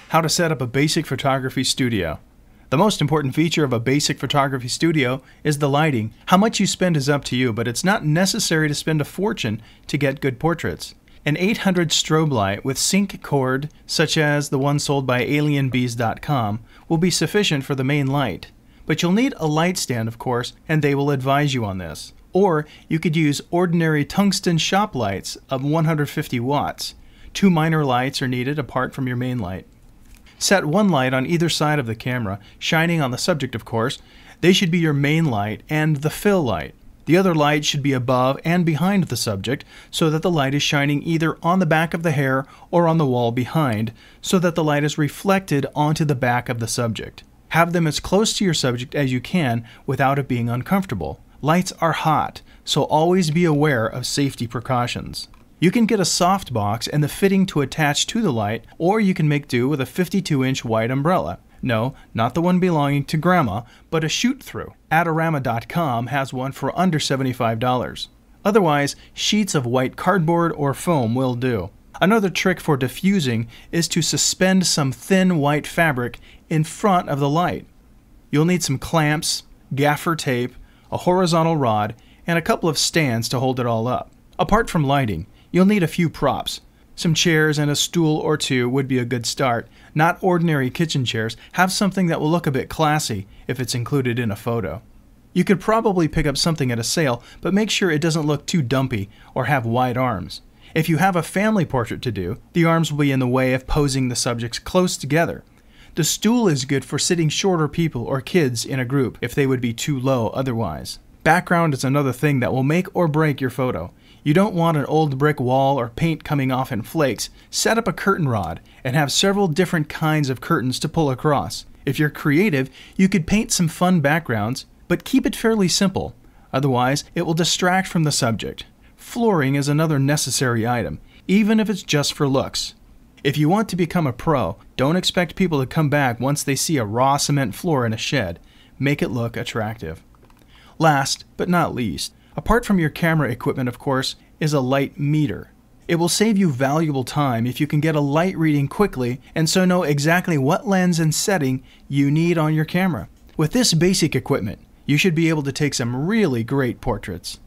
How to set up a basic photography studio. The most important feature of a basic photography studio is the lighting. How much you spend is up to you, but it's not necessary to spend a fortune to get good portraits. An 800 strobe light with sync cord, such as the one sold by alienbees.com, will be sufficient for the main light. But you'll need a light stand, of course, and they will advise you on this. Or you could use ordinary tungsten shop lights of 150 watts. 2 minor lights are needed apart from your main light. Set one light on either side of the camera, shining on the subject, of course. They should be your main light and the fill light. The other light should be above and behind the subject so that the light is shining either on the back of the hair or on the wall behind, so that the light is reflected onto the back of the subject. Have them as close to your subject as you can without it being uncomfortable. Lights are hot, so always be aware of safety precautions. You can get a soft box and the fitting to attach to the light, or you can make do with a 52-inch wide umbrella. No, not the one belonging to Grandma, but a shoot-through. Adorama.com has one for under $75. Otherwise, sheets of white cardboard or foam will do. Another trick for diffusing is to suspend some thin white fabric in front of the light. You'll need some clamps, gaffer tape, a horizontal rod, and a couple of stands to hold it all up. Apart from lighting, you'll need a few props. Some chairs and a stool or two would be a good start. Not ordinary kitchen chairs. Have something that will look a bit classy if it's included in a photo. You could probably pick up something at a sale, but make sure it doesn't look too dumpy or have wide arms. If you have a family portrait to do, the arms will be in the way of posing the subjects close together. The stool is good for sitting shorter people or kids in a group if they would be too low otherwise. Background is another thing that will make or break your photo. You don't want an old brick wall or paint coming off in flakes. Set up a curtain rod and have several different kinds of curtains to pull across. If you're creative, you could paint some fun backgrounds, but keep it fairly simple. Otherwise, it will distract from the subject. Flooring is another necessary item, even if it's just for looks. If you want to become a pro, don't expect people to come back once they see a raw cement floor in a shed. Make it look attractive. Last, but not least, apart from your camera equipment, of course, is a light meter. It will save you valuable time if you can get a light reading quickly and so know exactly what lens and setting you need on your camera. With this basic equipment, you should be able to take some really great portraits.